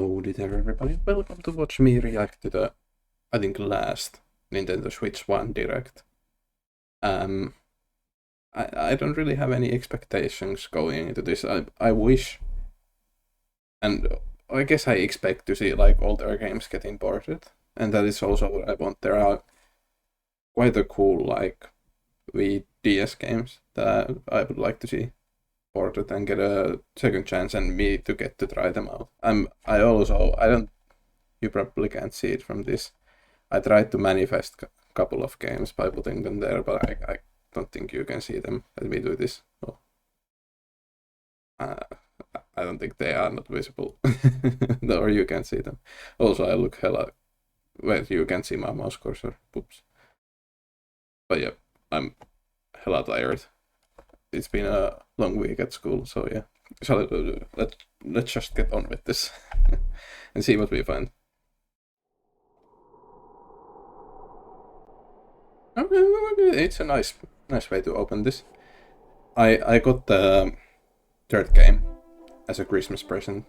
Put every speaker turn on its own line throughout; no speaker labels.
Hello there everybody, welcome to watch me react to the, I think, last Nintendo Switch 1 Direct. I don't really have any expectations going into this. I wish, and I guess I expect to see like all their games getting ported, and that is also what I want. There are quite a cool like DS games that I would like to see ported and get a second chance and me to get to try them out. I don't, you probably can't see it from this. I tried to manifest a couple of games by putting them there, but I don't think you can see them. Let me do this. Oh. I don't think they are not visible. Or you can see them. Also, I look hella... Wait, you can see my mouse cursor. Oops. But yeah, I'm hella tired. It's been a long week at school, so yeah. So let's just get on with this and see what we find. It's a nice way to open this. I got the third game as a Christmas present,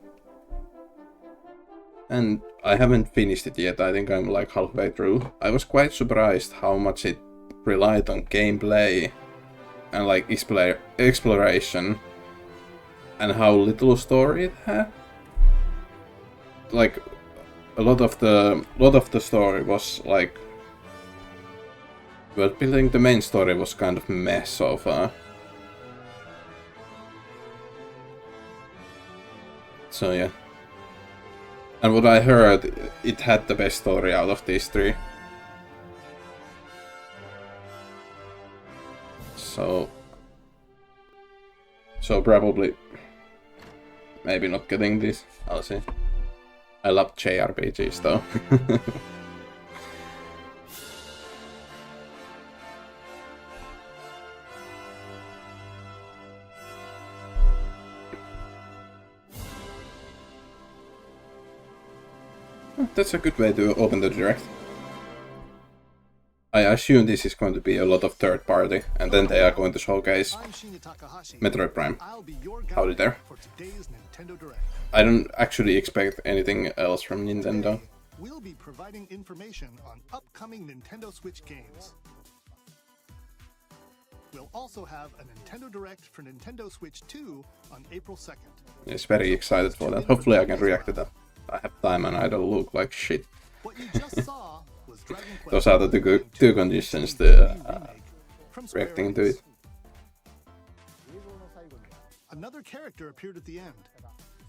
and I haven't finished it yet. I think I'm like halfway through. I was quite surprised how much it relied on gameplay and like exploration, and how little story it had. Like a lot of the story was like world building. The main story was kind of mess so far. So yeah. And what I heard, it had the best story out of these three. So probably maybe not getting this. I'll see. I love JRPGs though. That's a good way to open the Direct. I assume this is going to be a lot of third party, and then they are going to showcase Metroid Prime. Howdy there. I don't actually expect anything else from Nintendo.
We'll be providing information on upcoming Nintendo Switch games. We'll also have a Nintendo Direct for Nintendo Switch 2 on April 2nd.
Yes, very excited for that. Hopefully I can react to that. I have time and I don't look like shit.
What you just saw was Dragon Quest.
Those are the two conditions to reacting to it.
Another character appeared at the end.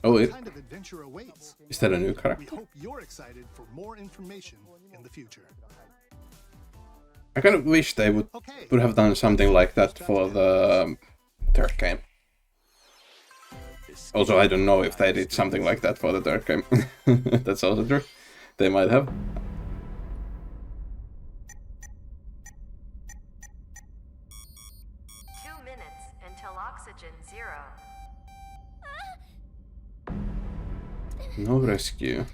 Oh,
What kind of adventure awaits?
is that a new
We
character?
hope you're excited for more information in the future.
I kind of wish they would have done something like that for the third game. Also, I don't know if they did something like that for the third game. That's also true. They might have.
Until oxygen 0.
No rescue.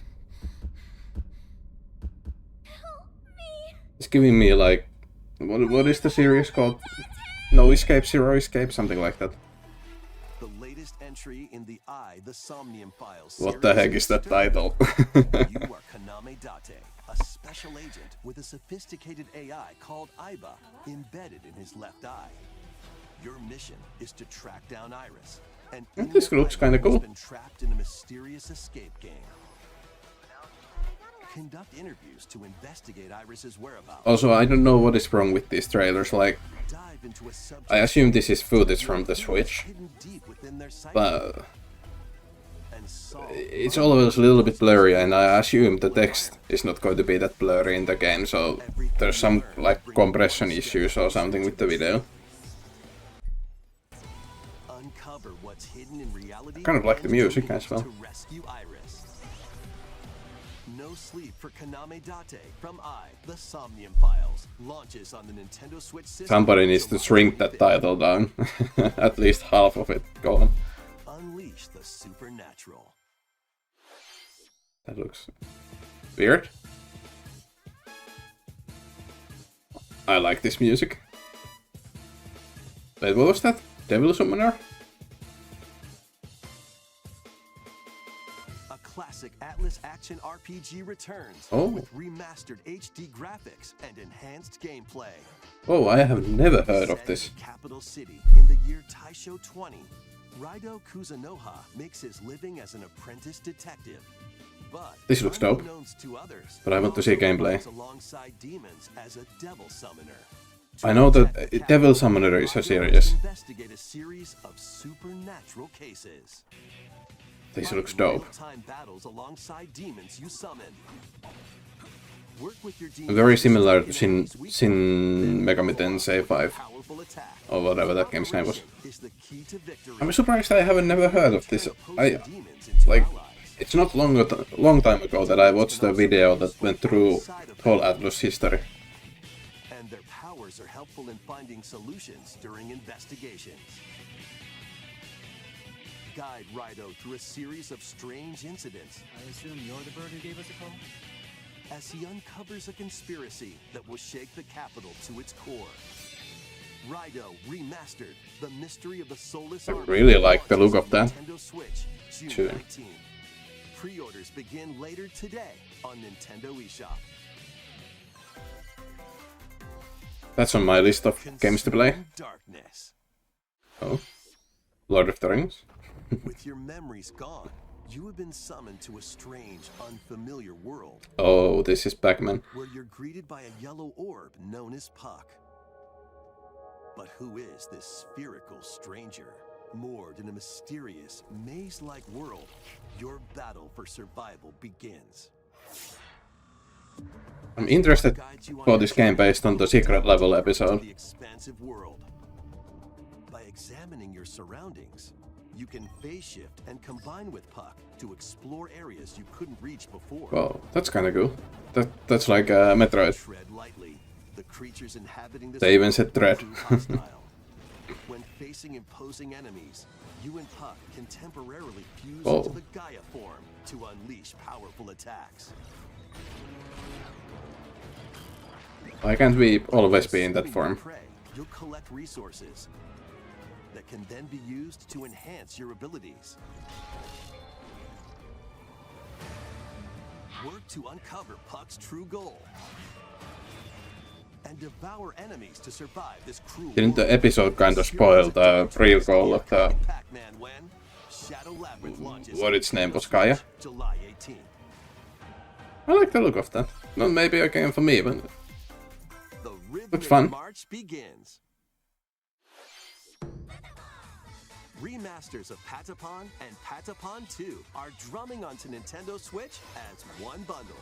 It's giving me like... What is the series called? No Escape, Zero Escape? Something like that.
The latest entry in the the Somnium Files.
What the heck is that title?
You are Kaname Date, a special agent with a sophisticated AI called Aiba embedded in his left eye. Your mission is to track down Iris. And
This looks kind of cool.
been trapped in a mysterious escape game. Conduct interviews to investigate Iris's whereabouts.
Also, I don't know what is wrong with these trailers. Like,
Dive into a subject
I assume this is footage from the Switch,
hidden deep within their psyche
but
and solve
it's always a little bit blurry, and I assume the text is not going to be that blurry in the game, so there's some like compression issues or something with the video.
uncover what's hidden in reality.
Kind of like the music as well.
To rescue Iris. No Sleep for Kaname Date from the Somnium Files launches on the Nintendo Switch system.
Somebody needs to shrink that title down. At least half of it. Go on.
Unleash the supernatural.
That looks weird. I like this music. Wait, what was that? Devil Summoner?
A classic classic Atlas action RPG returns with remastered HD graphics and enhanced gameplay.
Oh, I have never heard of
Set
this.
in the capital city in the year Taisho 20, Raido Kuzunoha makes his living as an apprentice detective. But
This looks dope.
unbeknownst to others,
But I want to see
also
gameplay.
fights alongside demons as a devil summoner.
I know that Devil Summoner is a
Raido
series.
must investigate a series of supernatural cases.
This looks dope.
Real-time battles alongside demons you summon. Work with your
Very
demons
similar to
to
Shin Megami Tensei 5,
powerful attack.
or whatever that game's name was.
Is the key to victory.
I'm surprised I haven't never heard of this.
Opposing demons into
like,
allies.
it's not long time ago that I watched a video that went through whole Atlus history.
And their powers are helpful in finding solutions during investigations. Guide Raido through a series of strange incidents
I assume you're the bird who gave us a call?
as he uncovers a conspiracy that will shake the capital to its core. Raido Remastered: The Mystery of the Soulless
I
Army
really like the look of
launches
that.
on Nintendo Switch, June
Too.
19. Pre-orders begin later today on Nintendo eShop.
That's on my list of games to play.
Consume Darkness.
Oh, Lord of the Rings.
With your memories gone, you have been summoned to a strange, unfamiliar world
Oh, this is Pac-Man.
where you're greeted by a yellow orb known as Puck. But who is this spherical stranger? Moored in a mysterious, maze-like world, your battle for survival begins.
I'm interested
Guides you on
for
your
this game based on the secret level
to
episode.
the expansive world. By examining your surroundings, you can phase shift and combine with Puck to explore areas you couldn't reach before.
Well, that's kind of cool. That's like Metroid.
Tread lightly. The creatures inhabiting this
They even
world
said tread.
prove hostile. When facing imposing enemies, you and Puck can temporarily fuse
Oh.
into the Gaia form to unleash powerful attacks.
Why can't we always be in that
Swimming
form?
your prey, you'll collect resources that can then be used to enhance your abilities. Work to uncover Puck's true goal. And devour enemies to survive this cruel
Didn't the
world.
episode kind of spoil the real goal of the
Pac-Man when Shadow Labyrinth launches
what its name was, Gaia?
July 18th.
I like the look of that. Not maybe a game for me, but
The rhythmic
fun.
march begins. Remasters of Patapon and Patapon 2 are drumming onto Nintendo Switch as one bundle.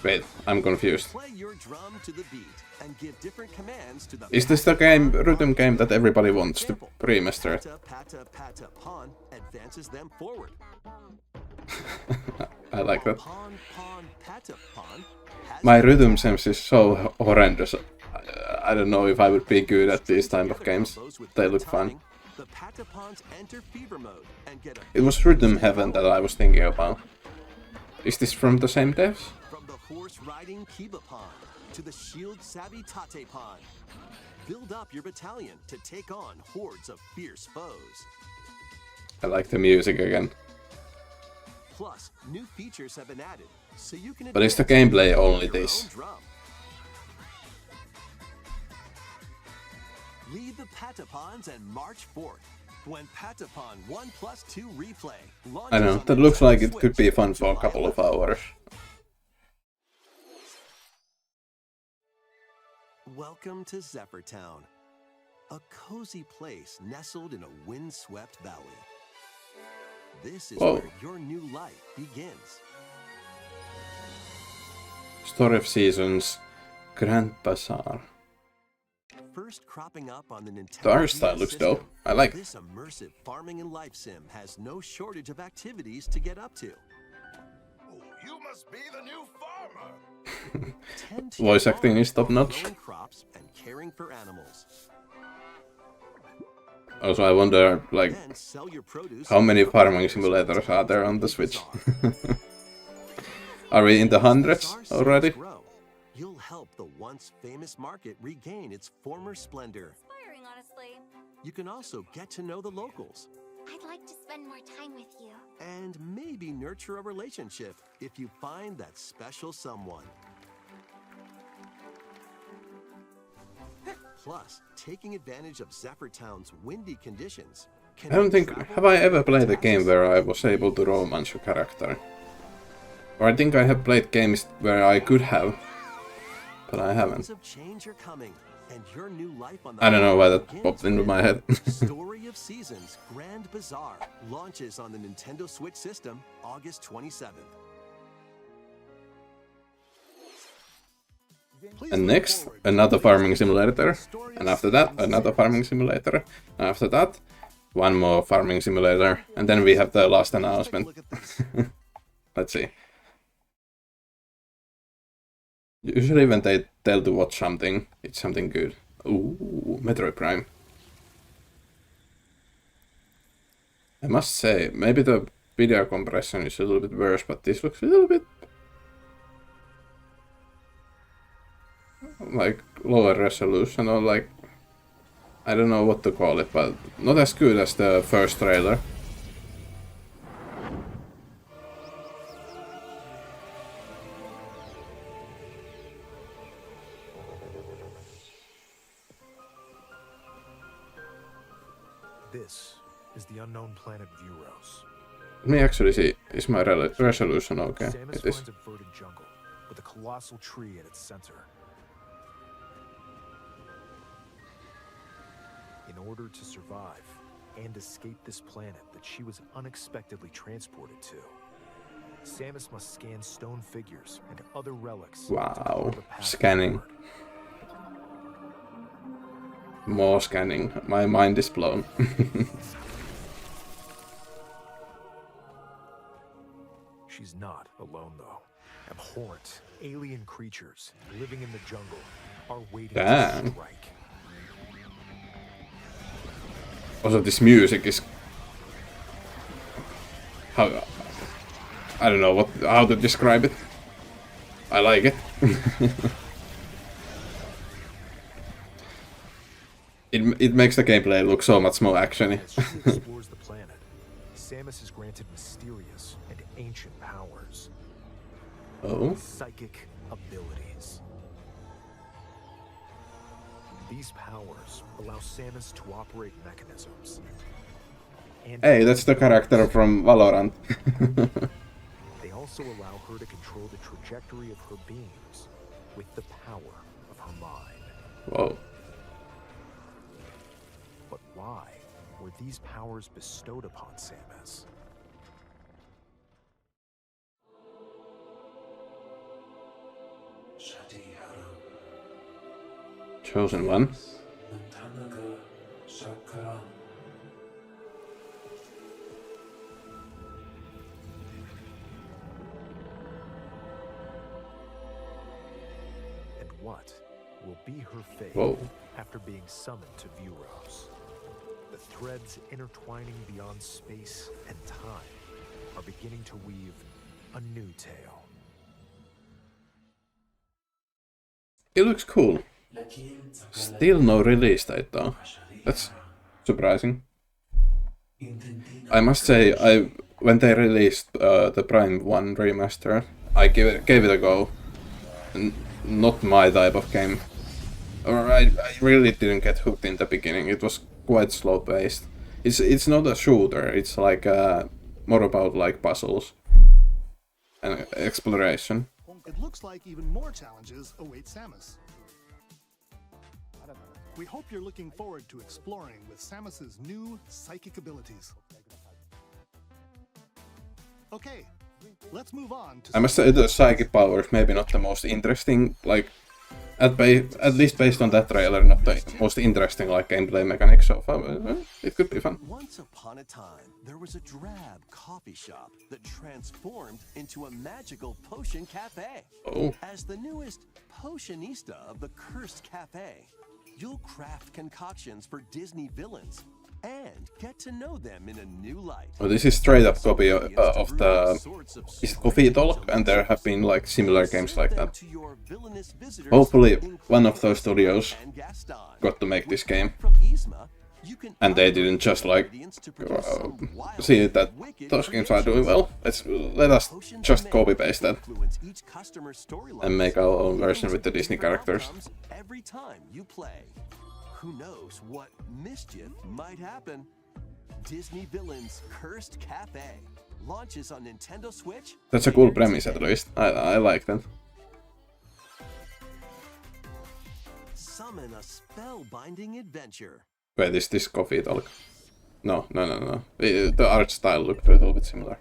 wait, I'm confused.
Play your drum to the beat and give different commands to the
Is this the game, rhythm game that everybody wants to remaster?
Patapon advances them forward.
I like that.
Patapon has
My rhythm sense is so horrendous. I don't know if I would be good at these type of games. They look fun.
The Patapons enter fever mode and get a
It was Rhythm Heaven that I was thinking about. Is this from the same devs?
from the horse riding Kibapon to the shield savvy Tatepon. Build up your battalion to take on hordes of fierce foes.
I like the music again.
Plus, new features have been added, so you can
But is the
advance
gameplay
with
only
your
this?
own drum. Lead the Patapons and march forth when Patapon 1+2 Replay launches
I don't know,
on
that looks
Nintendo
like it could be
Switch
fun for a
July
couple of
11th.
hours.
Welcome to Zephyr Town, a cozy place nestled in a windswept valley. This is
Whoa.
where your new life begins.
Story of Seasons, Grand Bazaar.
First cropping up on the Nintendo
The art style
DS
looks
system,
dope. I like it.
This immersive farming and life sim has no shortage of activities to get up to.
Oh, you must be the new farmer.
Tend to
Voice
your
acting
farm,
is top-notch.
growing crops and caring for animals.
Also, I wonder, like,
Then sell your produce
how many
to
farming
others
simulators are there on the
at
Switch?
bazaar.
Are we in the hundreds
Bazaar sales
already?
grow. You'll help the once famous market regain its former splendor.
Inspiring, honestly.
You can also get to know the locals
I'd like to spend more time with you.
And maybe nurture a relationship if you find that special someone. Plus, taking advantage of Zephyr Town's windy conditions can
I don't
make
think...
travel
Have I ever played a
fantastic.
game where I was able to romance a character? Or I think I have played games where I could have, but I haven't.
Winds of change are coming, and your new life on the
I don't know why that
begins
popped into
with
my head.
Story of Seasons Grand Bazaar launches on the Nintendo Switch system August 27th.
Please
And
look
next,
forward to
another
the
farming
latest
simulator.
stories
And after that, another farming simulator. And after that, one more farming simulator. And then we have the last
Take a
announcement.
look at this.
Let's see. Usually when they tell to watch something, it's something good. Ooh, Metroid Prime. I must say, maybe the video compression is a little bit worse, but this looks a little bit like lower resolution, or like, I don't know what to call it, but not as good as the first trailer.
This is the unknown planet Vuros.
Let me actually see, is my resolution okay?
Samus
It is.
finds a verdant jungle with a colossal tree at its center. In order to survive and escape this planet that she was unexpectedly transported to, Samus must scan stone figures and other relics. to
Wow,
carve a path
scanning.
forward.
More scanning. My mind is blown.
She's not alone, though. Abhorrent, alien creatures living in the jungle are waiting
Damn.
to strike.
Also, this music is... How... I don't know how to describe it. I like it. It makes the gameplay look so much more actiony.
As she explores the planet, Samus is granted mysterious and ancient powers.
Oh,
Psychic abilities. These powers allow Samus to operate mechanisms. And
hey, that's the character from Valorant.
they also allow her to control the trajectory of her beams with the power of her mind.
Whoa.
But why were these powers bestowed upon Samus?
Chosen one.
And what will be her fate
Whoa.
after being summoned to Vuros? The threads intertwining beyond space and time are beginning to weave a new tale.
It looks cool. Still no release date though. That's surprising. I must say, when they released the Prime 1 remaster, I gave it a go. Not my type of game. Or I really didn't get hooked in the beginning. It was quite slow paced. It's not a shooter. It's like more about like puzzles and exploration.
It looks like even more challenges await Samus. We hope you're looking forward to exploring with Samus's new psychic abilities. Okay, let's move on to
I must say the psychic powers maybe not the most interesting, like at least based on that trailer, not the most interesting like gameplay mechanics so far. But, it could be fun.
Once upon a time, there was a drab coffee shop that transformed into a magical potion cafe.
Oh,
As the newest potionista of the Cursed Cafe, you'll craft concoctions for Disney villains and get to know them in a new light.
well, this is straight up copy of the is it Coffee Talk, and there have been like similar games like that. Hopefully, one of those studios got to make this game.
From Yzma, You can
And they
upgrade
didn't just like
ingredients to produce some wild
see that
and wicked
those games are doing
creations.
well. Let us
Potions
just
are
copy
made
paste
to
that
influence each customer's storylines,
and make our own
leading
version
to
with the Disney
different
characters.
outcomes every time you play. Who knows what mischief might happen? Disney Villains Cursed Cafe launches on Nintendo Switch.
That's a cool
later
premise at
today.
least. I like that.
Summon a spellbinding adventure.
Wait, is this coffee talk? No. The art style looked a little bit similar.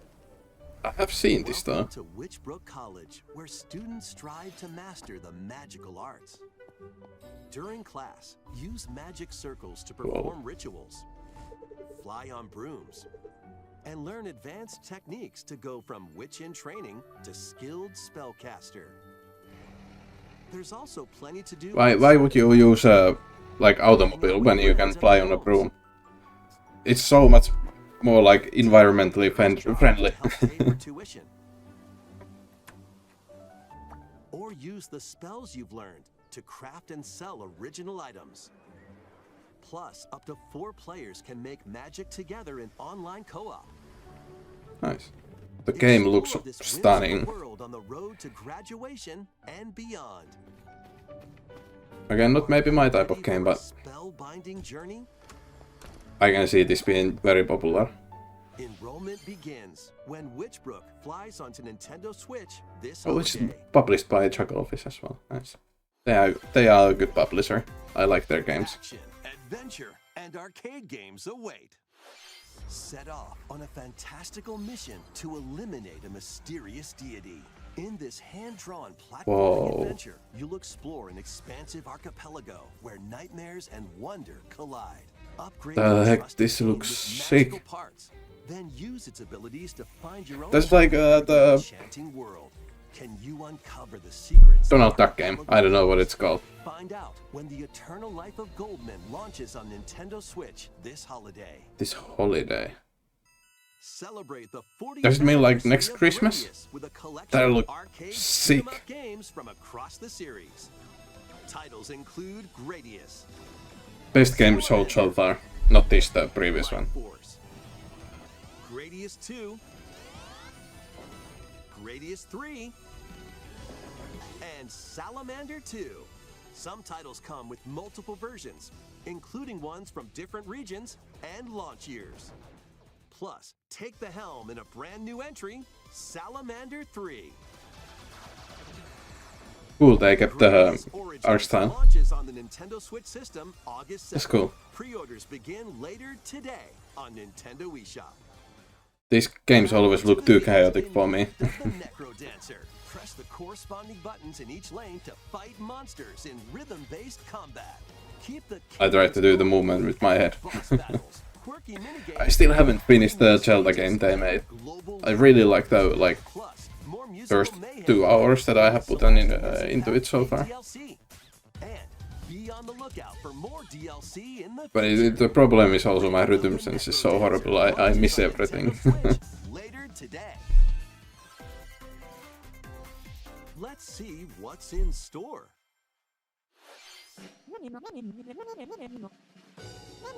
I have seen this though.
Welcome to Witchbrook College, where students strive to master the magical arts. During class, use magic circles to perform rituals, fly on brooms, and learn advanced techniques to go from witch in training to skilled spellcaster. There's also plenty to do.
Why would you use a like automobile when you can fly on a broom? It's so much more like environmentally friendly.
Help pay for tuition. Or use the spells you've learned to craft and sell original items. Plus, up to 4 players can make magic together in online co-op.
Nice. The game looks
Explore this whimsical
stunning.
world on the road to graduation and beyond.
Again, not maybe my type of
Ready
game,
for a
but
spellbinding journey?
I can see this being very popular.
Enrollment begins when Witchbrook flies onto Nintendo Switch this
Oh, it's
holiday.
published by Chucklefish as well. Nice. They are a good publisher. I like their games.
Action, adventure, and arcade games await. Set off on a fantastical mission to eliminate a mysterious deity. In this hand-drawn platforming
Whoa.
adventure, you'll explore an expansive archipelago where nightmares and wonder collide. Upgrade
The
your
heck,
trusted
this
team
looks
with magical
sick.
parts. Then use its abilities to find your own
That's like
path through
the
enchanting world. Can you uncover the secrets?
Donald
of
Duck game. I don't know what it's called.
Find out when The Eternal Life of Goldman launches on Nintendo Switch this holiday.
This holiday.
Celebrate the 40th
Does it mean like
anniversary
next
of
Christmas?
Gradius with a collection
That'll
of
look
arcade
sick.
beat-em-up games from across the series. Titles include Gradius,
Best game sold so far. Not this, the previous one.
Light Force, Gradius 2, Gradius 3, and Salamander 2. Some titles come with multiple versions, including ones from different regions and launch years. Plus, take the helm in a brand new entry, Salamander 3.
Cool, they kept the
Gradius Origins
art style.
launches on the Nintendo Switch system August 7th.
That's cool.
Pre-orders begin later today on Nintendo eShop.
These games always look too chaotic for me.
The Necro Dancer. Press the corresponding buttons in each lane to fight monsters in rhythm-based combat. Keep the
I tried to do the movement with my head.
boss battles, quirky minigames,
I still haven't finished the Zelda game they made.
global
I really like the
plus more musical
first
mayhem
2 hours that I have put on into it so far.
DLC. And be on the lookout for more DLC in the
But
future.
the problem is also my rhythm sense is so horrible. I miss everything.
Later today. Let's see what's in store.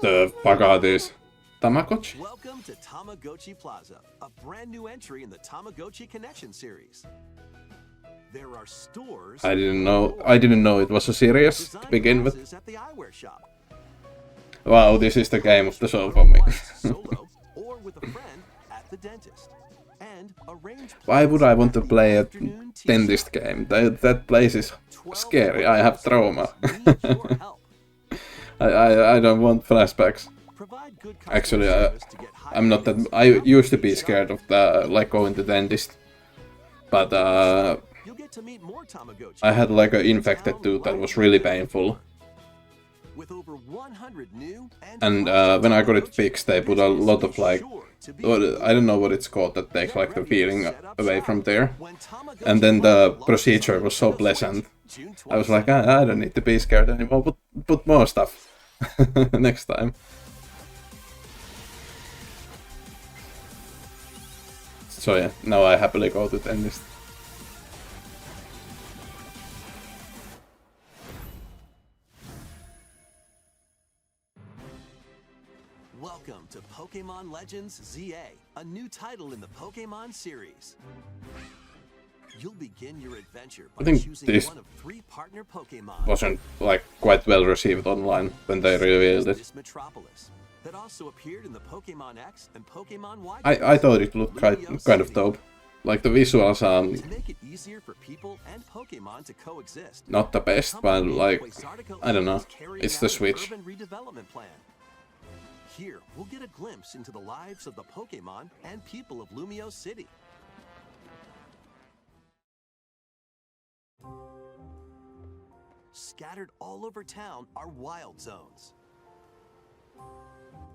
The fuck are these? Tamagotchi?
Welcome to Tamagotchi Plaza, a brand new entry in the Tamagotchi Connection series. There are stores.
I didn't know it was a series to
design
begin with.
classes at the eyewear shop.
Wow, this is the game of the show for me.
Solo or with a friend at the dentist. And arrange
Why would I want to
plans
play a
at the afternoon tea
dentist
shop.
game? That place is
12
scary. I have trauma.
need your help.
I don't want flashbacks.
Provide good customer
Actually,
service to get high
I'm not that.
ratings
I
at
used to
the
be
shop.
scared of the like going to dentist, but
You'll get to meet more Tamagotchi.
I had like an infected tooth that was really painful.
With over 100 new
And when I got it fixed, they put a lot of like, I don't know what it's called, that takes like the feeling away from there. And then the procedure was so pleasant. I was like, I don't need to be scared anymore. Put more stuff next time. So yeah, now I happily go to dentist.
Welcome to Pokemon Legends ZA, a new title in the Pokemon series. You'll begin your adventure by
think
choosing
this
one of 3 partner Pokemon.
wasn't like quite well received online when they revealed it.
This Metropolis that also appeared in the Pokemon X and Pokemon Y.
I thought it looked kind of dope. Like the visuals are
To make it easier for people and Pokemon to coexist.
not the best, but like I don't know. It's the Switch.
Urban redevelopment plan. Here, we'll get a glimpse into the lives of the Pokemon and people of Lumio City. Scattered all over town are wild zones.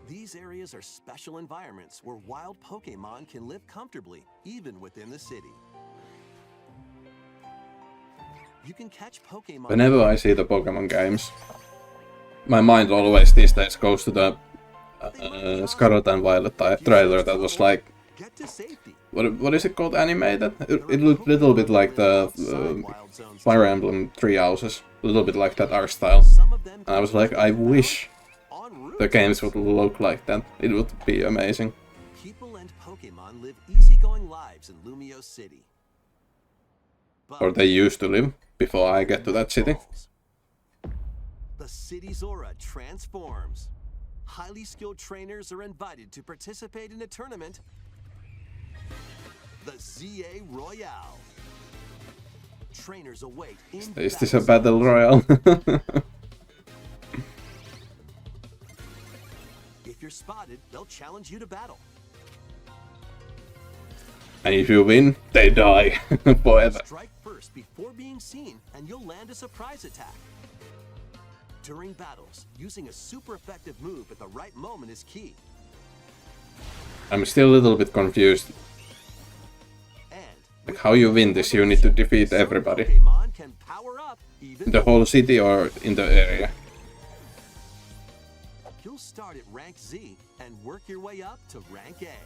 These areas are special environments where wild Pokemon can live comfortably, even within the city. You can catch Pokemon.
Whenever I see the Pokemon games, my mind always these days goes to the Scarlet and Violet trailer that was like,
Get to safety.
what is it called, animated? It looked a little bit like the Fire Emblem Three Houses, a little bit like that art style.
Some of them
And I was like, I wish
en route.
the games would look like that. It would be amazing.
People and Pokemon live easygoing lives in Lumio City. But
Or they used to live before I get to that city.
the city's aura transforms. Highly skilled trainers are invited to participate in a tournament, the ZA Royale. Trainers await in
Is this a battle royale?
If you're spotted, they'll challenge you to battle.
And if you win, they die forever.
Strike first before being seen, and you'll land a surprise attack. During battles, using a super effective move at the right moment is key.
I'm still a little bit confused.
And
Like how you win this, you need to defeat everybody.
Pokemon can power up even
In the whole city or in the area.
You'll start at rank Z and work your way up to rank A.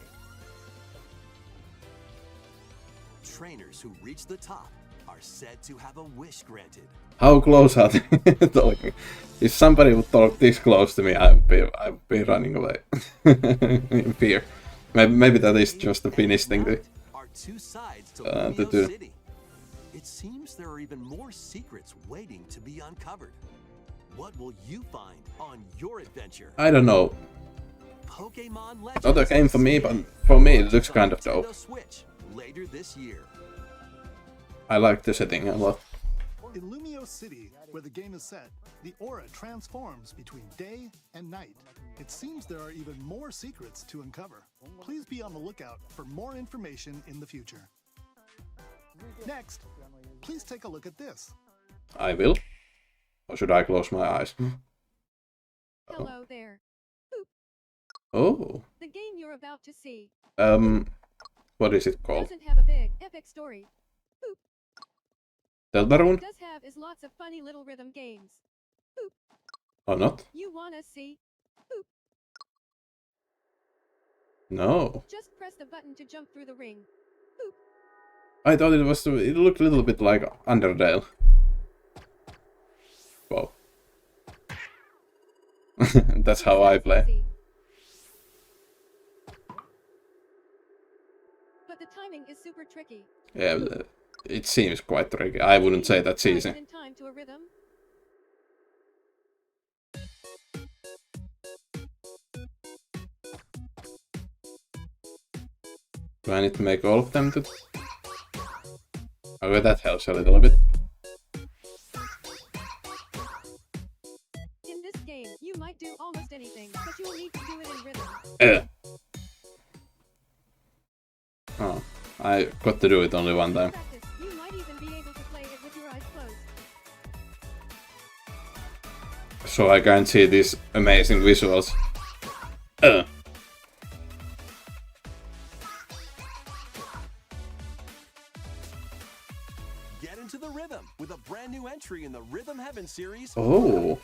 Trainers who reach the top are said to have a wish granted.
How close are they talking? If somebody would talk this close to me, I'd be running away in fear. Maybe that is just the Finnish thing.
Are 2 sides to
to
Lumio
do.
City. It seems there are even more secrets waiting to be uncovered. What will you find on your adventure?
I don't know.
Pokemon Legends.
Not a game for me, but for me it looks kind of
Nintendo
dope.
Switch later this year.
I like the setting a lot.
In Lumio City, where the game is set, the aura transforms between day and night. It seems there are even more secrets to uncover. Please be on the lookout for more information in the future. Next, please take a look at this.
I will. Or should I close my eyes?
Hello there.
Oh.
The game you're about to see
What is it called?
doesn't have a big, epic story.
Deltarune?
Does have is lots of funny little rhythm games.
Or not?
You wanna see?
No.
Just press the button to jump through the ring.
I thought it looked a little bit like Undertale. Wow. That's how I play.
Easy. But the timing is super tricky.
Yeah, it seems quite tricky. I wouldn't say that's easy.
In time to a rhythm.
Do I need to make all of them to... Okay, that helps a little bit.
In this game, you might do almost anything, but you'll need to do it in rhythm.
Oh, I got to do it only one time.
Practice. You might even be able to play it with your eyes closed.
So I can see these amazing visuals.
Get into the rhythm with a brand new entry in the Rhythm Heaven series.
Oh.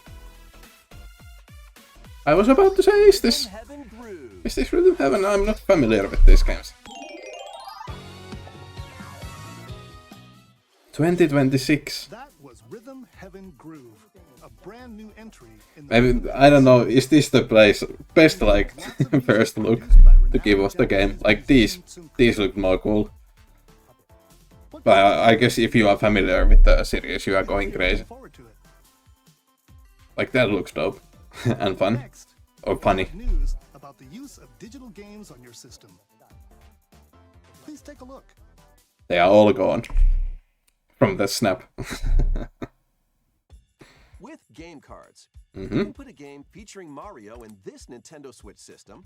I was about to say, is this
Rhythm Heaven Groove.
Rhythm Heaven? I'm not familiar with these games. 2026.
That was Rhythm Heaven Groove. a brand new entry in the
Maybe, I don't know, is this the best like first look to give us the game? Like these look more cool. But I guess if you are familiar with the series, you are going crazy. Like that looks dope and fun.
Next,
Or funny.
news about the use of digital games on your system. Please take a look.
They are all gone from the snap.
With game cards,
Mm-hmm.
you can put a game featuring Mario in this Nintendo Switch system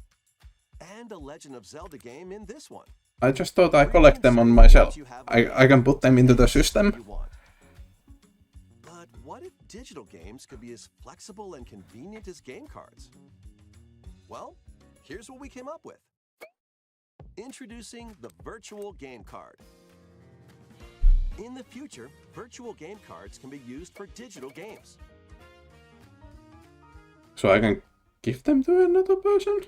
and a Legend of Zelda game in this one.
I just thought I collect them on myself. I can put them into the system.
You want. But what if digital games could be as flexible and convenient as game cards? Well, here's what we came up with. Introducing the Virtual Game Card. In the future, virtual game cards can be used for digital games.
So I can give them to another person?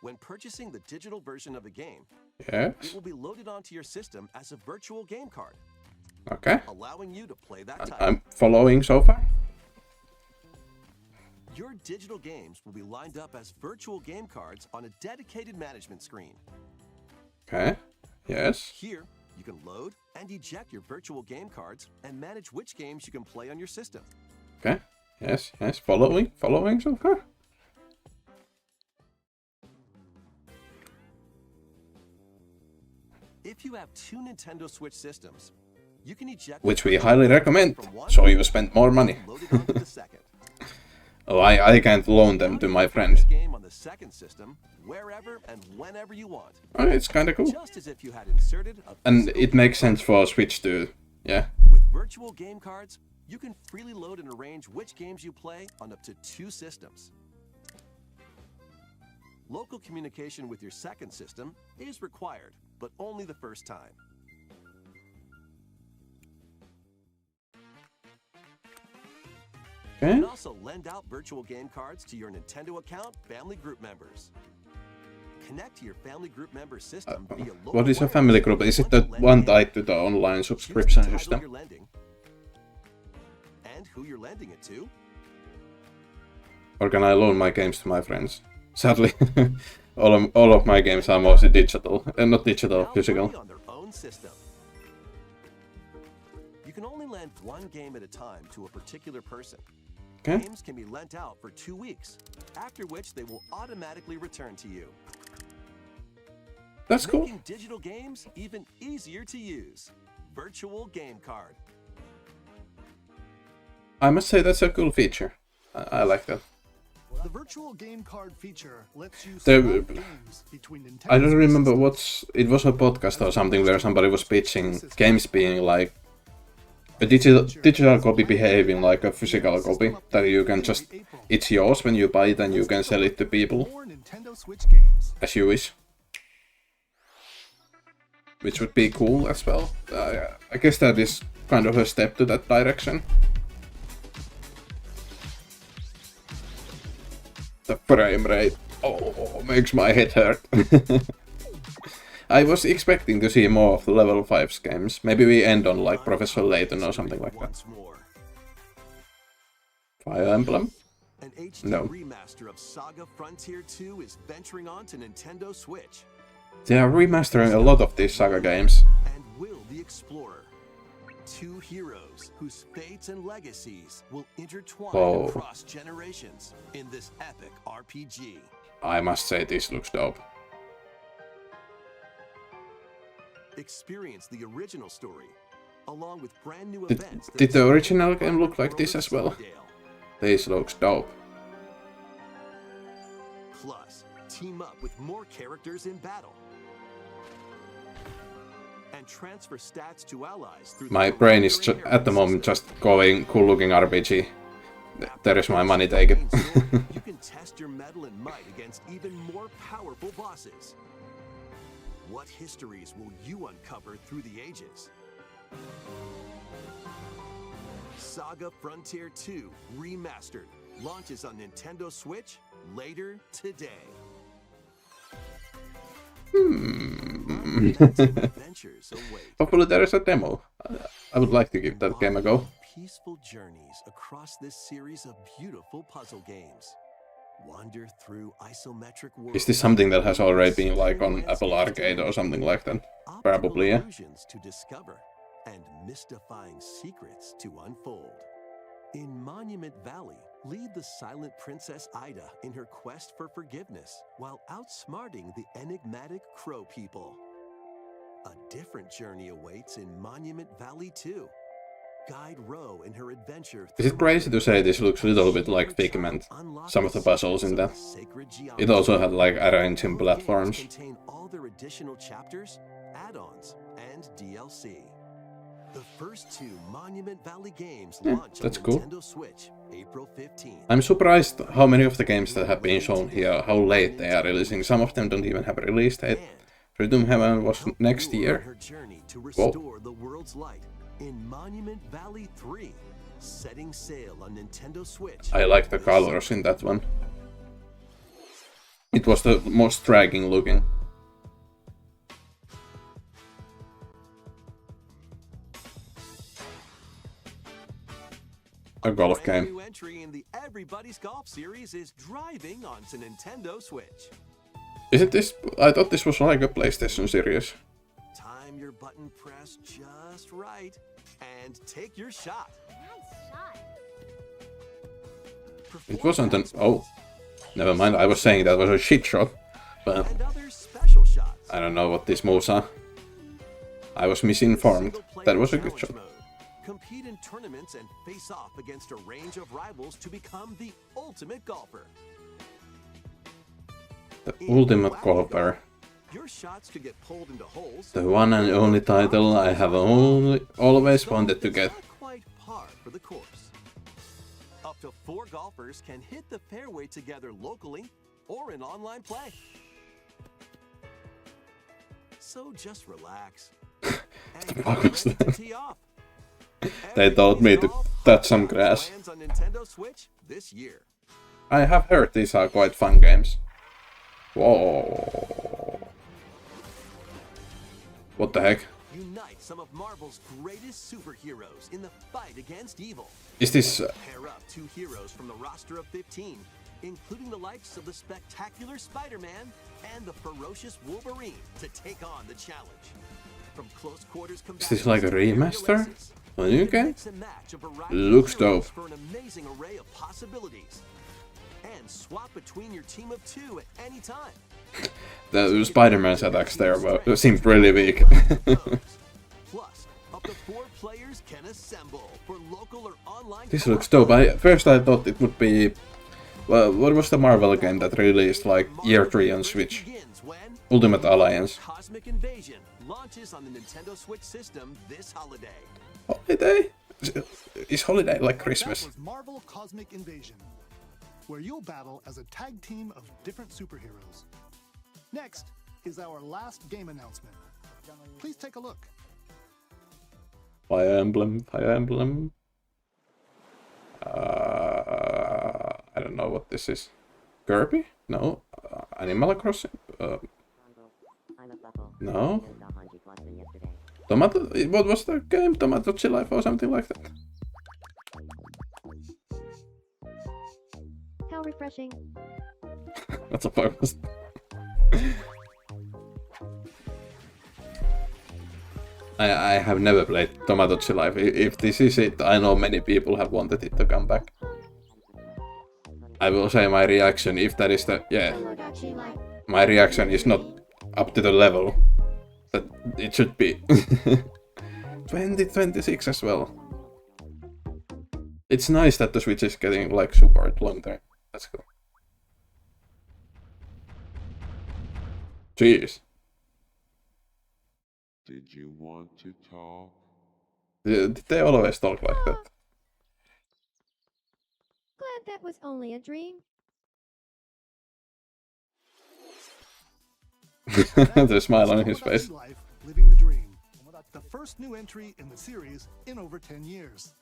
When purchasing the digital version of a game,
Yes.
it will be loaded onto your system as a virtual game card,
Okay.
allowing you to play that title.
I'm following so far.
Your digital games will be lined up as virtual game cards on a dedicated management screen.
Okay. Yes.
Here, you can load and eject your virtual game cards and manage which games you can play on your system.
Okay. Yes. Yes. Following so far.
If you have two Nintendo Switch systems, you can eject
Which
the
we
virtual
highly
game
recommend,
from one
so you spend more money.
and load it onto the second.
Oh, I can't loan them to my friend.
This game on the second system, wherever and whenever you want.
Oh, it's kinda cool.
Just as if you had inserted a
And
physical
it makes
game
sense for Switch to, yeah.
With virtual game cards, you can freely load and arrange which games you play on up to two systems. Local communication with your second system is required, but only the first time. You
Okay.
can also lend out virtual game cards to your Nintendo account family group members. Connect to your family group member system via local
What is a
wireless
family group? Is it the
once you lend
one
a game.
tied to the online
Choose the
subscription
title
system?
you're lending and who you're lending it to.
Or can I loan my games to my friends? Sadly, all of my games are mostly digital, and not digital,
Now
physical.
play on their own system. You can only lend one game at a time to a particular person.
Okay.
Games can be lent out for 2 weeks, after which they will automatically return to you.
That's cool.
Making digital games even easier to use. Virtual Game Card.
I must say that's a cool feature. I like that.
The virtual game card feature lets you
The-
swap games between Nintendo
I don't
Switch
remember
systems.
it was a podcast or something where somebody was pitching games being like a digital copy behaving like a physical copy, that you can just, it's yours when you buy it and you can sell it to people
More Nintendo Switch games.
as you wish. Which would be cool as well. I guess that is kind of a step to that direction. The frame rate, oh, makes my head hurt. I was expecting to see more of the level 5 games. Maybe we end on like Professor Layton or something like that.
Once more.
Fire Emblem?
An HD
No.
remaster of Saga Frontier 2 is venturing on to Nintendo Switch.
They are remastering a lot of these Saga games.
And Will the Explorer. Two heroes whose fates and legacies will intertwine
Whoa.
across generations in this epic RPG.
I must say this looks dope.
Experience the original story, along with brand new
Did-
events. that
did the
explore
original
the
game look like
world
this
of
as well?
Sunnydale.
This looks dope.
Plus, team up with more characters in battle. And transfer stats to allies through the
My brain is
Commander
at the moment
Inheritance
just going cool looking RPG.
system.
There is my money, take it.
You can test your mettle and might against even more powerful bosses. What histories will you uncover through the ages? Saga Frontier 2 Remastered launches on Nintendo Switch later today. Adventures await.
Hopefully there is a demo. I would like to give that game a go.
Peaceful journeys across this series of beautiful puzzle games. Wander through isometric worlds.
Is this something that has already been like on Apple Arcade or something like that? Probably, yeah.
Illusions to discover and mystifying secrets to unfold. In Monument Valley, lead the silent Princess Ida in her quest for forgiveness while outsmarting the enigmatic Crow people. A different journey awaits in Monument Valley 2. Guide Row in her adventure.
Is it crazy to say this looks a little bit like Figment? Some of the puzzles in that. It also had like arranging platforms.
Contain all their additional chapters, add-ons, and DLC. The first 2 Monument Valley games launch
that's
on
cool.
Nintendo Switch, April 15th.
I'm surprised how many of the games that have been shown here, how late they are releasing. Some of them don't even have a release date. Rhythm Heaven was next year.
Her journey to
Whoa.
restore the world's light in Monument Valley 3, setting sail on Nintendo Switch.
I like the colors in that one. It was the most striking looking. A golf
Brand
game.
new entry in the Everybody's Golf series is driving onto Nintendo Switch.
Isn't this? I thought this was like a PlayStation series.
Time your button press just right and take your shot.
Nice shot.
It wasn't an. Oh, never mind. I was saying that was a shit shot. But
And other special shots.
I don't know what these moves are. I was misinformed. That was a good shot.
Mode. Compete in tournaments and face off against a range of rivals to become the ultimate golfer.
The ultimate golfer.
Your shots to get pulled into holes.
The one and only title I have always wanted to get.
Not quite par for the course. Up to 4 golfers can hit the fairway together locally or in online play. So just relax. And
fuck
get
was
ready to
that?
tee off.
They told me to touch some grass.
Lands on Nintendo Switch this year.
I have heard these are quite fun games. Whoa. What the heck?
Unite some of Marvel's greatest superheroes in the fight against evil.
Is this...
Pair up 2 heroes from the roster of 15, including the likes of the spectacular Spider-Man and the ferocious Wolverine to take on the challenge. From close quarters
Is this like a remaster? A new game?
Mix and match a variety of
Looks
heroes
dope.
for an amazing array of possibilities. And swap between your team of 2 at any time.
The Spider-Man's attacks there seemed really weak.
Plus, up to 4 players can assemble for local or online.
This looks dope. First I thought it would be... Well, what was the Marvel game that released like year 3 on Switch? Ultimate Alliance.
Cosmic Invasion launches on the Nintendo Switch system this holiday.
Holiday? Is holiday like Christmas?
That was Marvel Cosmic Invasion, where you'll battle as a tag team of different superheroes. Next is our last game announcement. Please take a look.
Fire Emblem, Fire Emblem. I don't know what this is. Kirby? No. Animal Crossing? No. Tomato? What was the game? Tomato Life or something like that?
How refreshing.
What the fuck was I have never played Tomato Life. If this is it, I know many people have wanted it to come back. I will say my reaction, if that is the... Yeah. My reaction is not up to the level that it should be. 2026 as well. It's nice that the Switch is getting like support long term. That's cool. Jeez.
Did you want to talk?
Did they always talk like that?
Glad that was only a dream.
The smile on his face.
Life, living the dream. The first new entry in the series in over 10 years.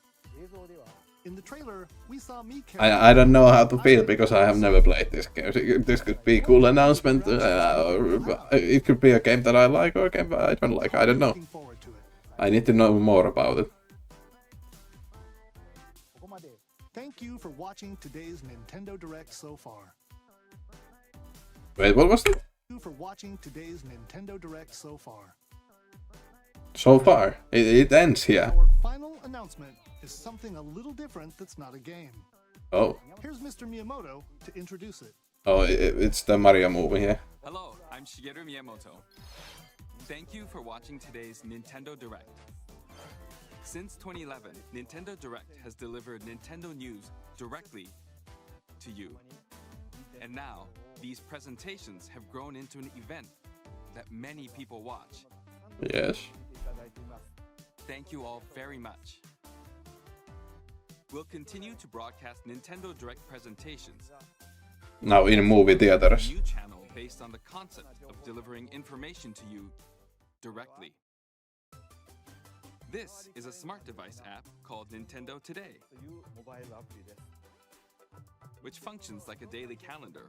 In the trailer, we saw me.
I don't know how to feel because I have never played this game. This could be a cool announcement. It could be a game that I like or a game that I don't like. I don't know. I need to know more about it.
Thank you for watching today's Nintendo Direct so far.
Wait, what was that?
Thank you for watching today's Nintendo Direct so far.
So far, it ends here.
Our final announcement is something a little different that's not a game.
Oh,
Here's Mr. Miyamoto to introduce it.
oh, it's the Mario movie here.
Hello, I'm Shigeru Miyamoto. Thank you for watching today's Nintendo Direct. Since 2011, Nintendo Direct has delivered Nintendo news directly to you. And now, these presentations have grown into an event that many people watch.
Yes.
Thank you all very much. We'll continue to broadcast Nintendo Direct presentations.
Now in movie
A
theaters.
new channel based on the concept of delivering information to you directly. This is a smart device app called Nintendo Today, which functions like a daily calendar.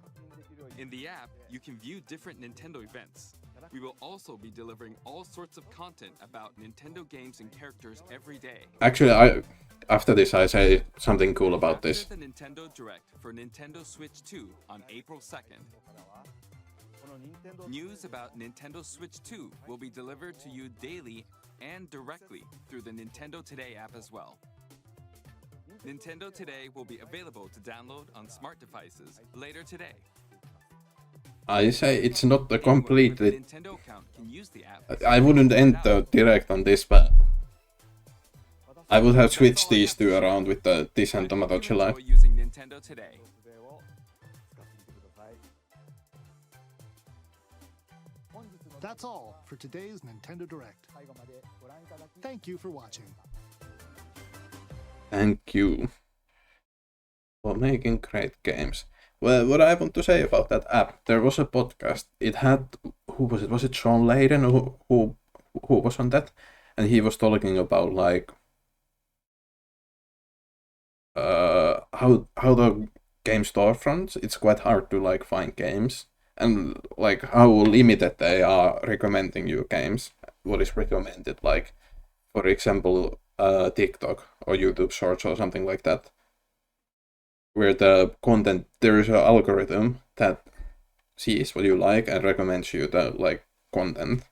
In the app, you can view different Nintendo events. We will also be delivering all sorts of content about Nintendo games and characters every day.
Actually, after this I say something cool about this.
After the Nintendo Direct for Nintendo Switch 2 on April 2nd, news about Nintendo Switch 2 will be delivered to you daily and directly through the Nintendo Today app as well. Nintendo Today will be available to download on smart devices later today.
I say it's not a
Anyone with a
completely...
Nintendo account can use the app.
I wouldn't end the direct on this, but I would have switched these two around with this and Tamagotchi Live.
Enjoy using Nintendo Today.
That's all for today's Nintendo Direct. Thank you for watching.
Thank you for making great games. Well, what I want to say about that app, there was a podcast. It had, who was it? Was it Sean Layden who was on that? And he was talking about like how the game storefronts, it's quite hard to like find games, and like how limited they are recommending you games. What is recommended, like for example TikTok or YouTube Shorts or something like that, where the content, there is an algorithm that sees what you like and recommends you the like content,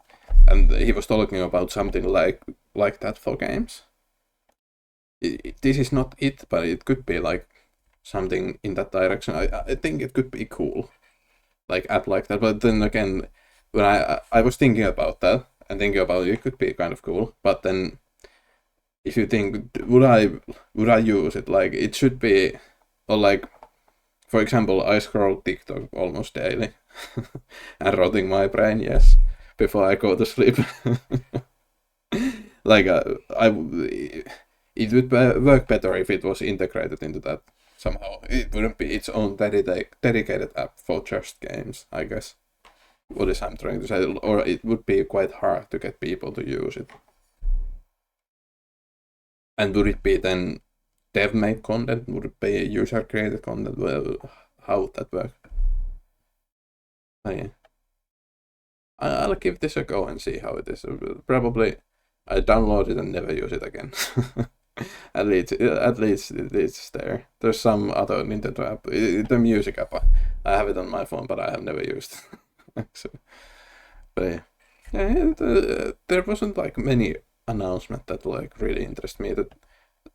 and he was talking about something like that for games. This is not it, but it could be like something in that direction. I think it could be cool, like app like that. But then again, when I was thinking about that and thinking about it could be kind of cool. But then, if you think, would I use it? Like it should be, or like, for example, I scroll TikTok almost daily, and rotting my brain, yes, before I go to sleep. Like it would work better if it was integrated into that somehow. It wouldn't be its own dedicated app for just games, I guess. What is I'm trying to say, or it would be quite hard to get people to use it. And would it be then dev-made content? Would it be user-created content? Well, how would that work? Oh, yeah. I'll give this a go and see how it is. Probably I download it and never use it again. At least it's there. There's some other Nintendo app, the music app. I have it on my phone, but I have never used. So, but yeah, there wasn't like many announcement that like really interest me. That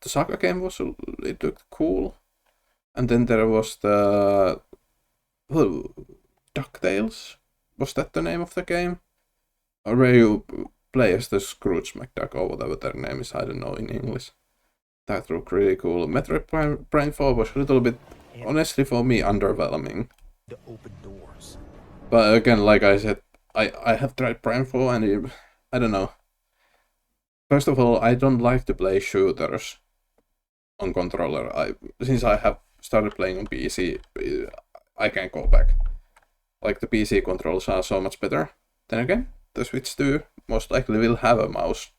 the Saga game was, it looked cool, and then there was the DuckTales. Was that the name of the game? Or where you play as the Scrooge McDuck or whatever their name is? I don't know in English. That looked really cool. Metroid Prime 4 was a little bit, honestly for me, underwhelming.
To open doors.
But again, like I said, I have tried Prime 4 and I don't know. First of all, I don't like to play shooters on controller. Since I have started playing on PC, I can't go back. Like the PC controls are so much better. Then again, the Switch 2 most likely will have a mouse.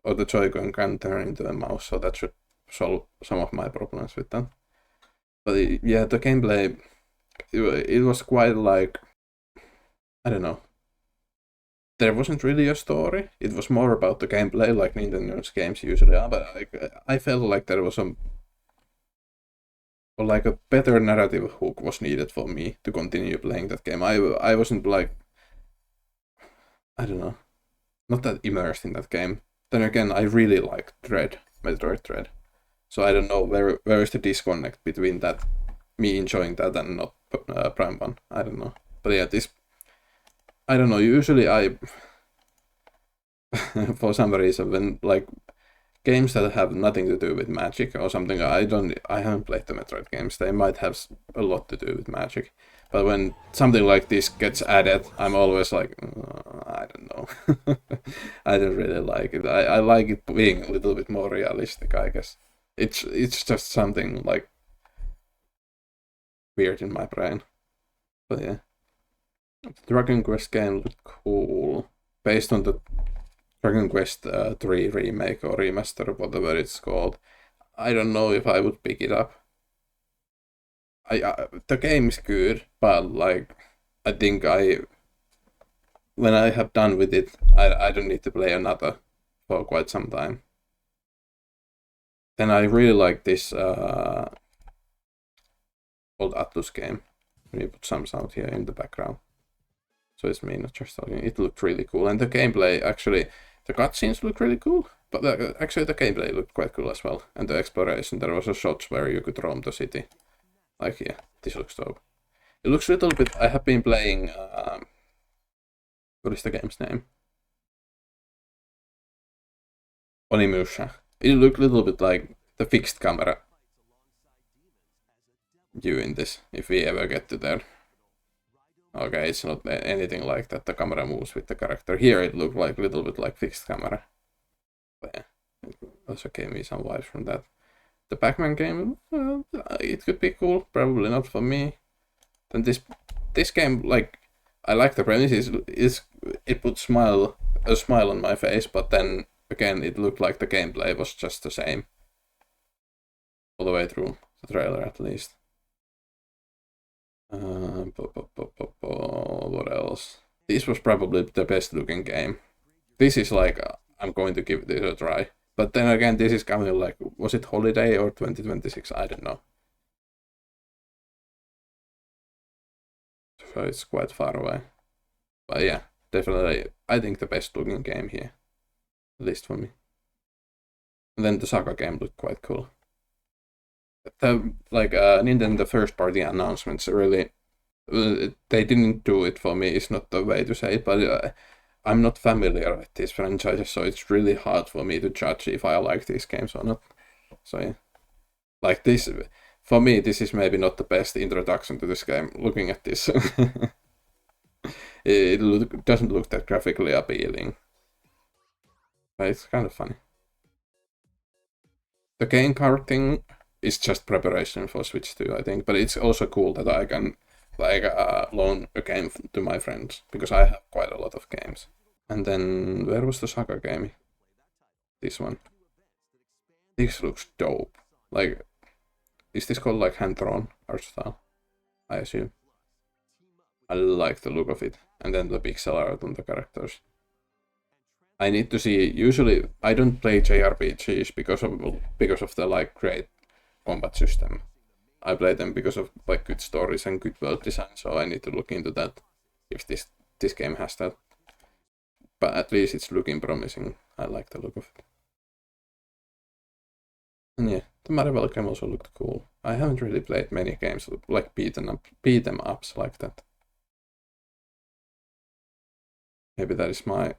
Or the Joy-Con can turn into a mouse, so that should solve some of my problems with that. But yeah, the gameplay, it was quite like, I don't know. There wasn't really a story. It was more about the gameplay, like Nintendo's games usually are. But I felt like there was or like a better narrative hook was needed for me to continue playing that game. I wasn't like, I don't know, not that immersed in that game. Then again, I really like Metroid Dread. So I don't know where is the disconnect between that, me enjoying that and not Prime 1. I don't know. But yeah, this, I don't know, usually I, for some reason, when like games that have nothing to do with magic or something, I haven't played the Metroid games. They might have a lot to do with magic. But when something like this gets added, I'm always like, I don't know. I don't really like it. I like it being a little bit more realistic, I guess. It's just something like weird in my brain. But yeah. The Dragon Quest game looked cool. Based on the Dragon Quest 3 remake or remaster, whatever it's called. I don't know if I would pick it up. The game is good, but like I think when I have done with it, I don't need to play another for quite some time. Then I really like this old Atlus game. Let me put some sound here in the background. So it's me not just talking. It looked really cool, and the gameplay actually, the cutscenes look really cool. But actually the gameplay looked quite cool as well, and the exploration. There was a shot where you could roam the city. Like, yeah, this looks dope. It looks a little bit... I have been playing... what is the game's name? Onimusha. It looked a little bit like the fixed camera view in this, if we ever get to there. Okay, it's not anything like that. The camera moves with the character. Here it looked like a little bit like fixed camera. But yeah, it also gave me some vibes from that. The Pac-Man game, it could be cool, probably not for me. Then this game, like, I like the premise, it put a smile on my face, but then again it looked like the gameplay was just the same all the way through the trailer, at least. What else? This was probably the best looking game. This is like, I'm going to give this a try. But then again, this is coming like, was it holiday or 2026? I don't know. So it's quite far away. But yeah, definitely, I think the best looking game here. At least for me. And then the Saga game looked quite cool. Nintendo first party announcements really, they didn't do it for me, it's not the way to say it, but I'm not familiar with these franchises, so it's really hard for me to judge if I like these games or not. So yeah, like this, for me, this is maybe not the best introduction to this game, looking at this. It doesn't look that graphically appealing, but it's kind of funny. The game card thing is just preparation for Switch 2, I think, but it's also cool that I can loan a game to my friends, because I have quite a lot of games. And then, where was the Saga game? This one. This looks dope. Like, is this called like hand-drawn art style? I assume. I like the look of it. And then the pixel art on the characters. I need to see, usually I don't play JRPGs because of the like great combat system. I play them because of like good stories and good world design, so I need to look into that if this game has that. But at least it's looking promising. I like the look of it. And yeah, the Marvel game also looked cool. I haven't really played many games like beat 'em ups like that. Maybe that is my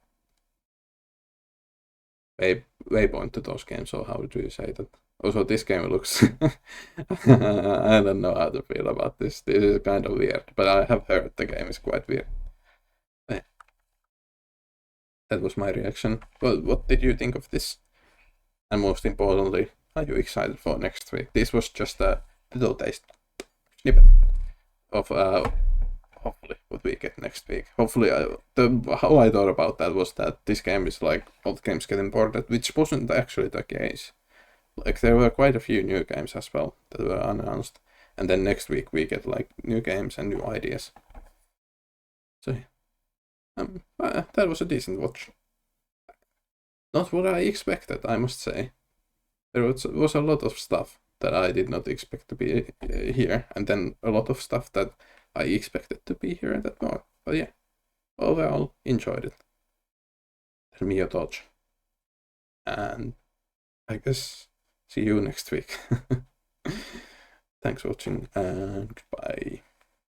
waypoint to those games, or how do you say that? Also, this game looks... I don't know how to feel about this. This is kind of weird, but I have heard the game is quite weird. That was my reaction. Well, what did you think of this? And most importantly, are you excited for next week? This was just a little taste snippet of hopefully what we get next week. Hopefully, how I thought about that was that this game is like old games getting ported, which wasn't actually the case. Like, there were quite a few new games as well that were announced, and then next week we get like new games and new ideas. So that was a decent watch. Not what I expected, I must say. There was a lot of stuff, that I did not expect to be here, and then a lot of stuff that I expected to be here at that moment. But yeah, overall enjoyed it. Mio Dodge. And I guess see you next week. Thanks for watching and goodbye.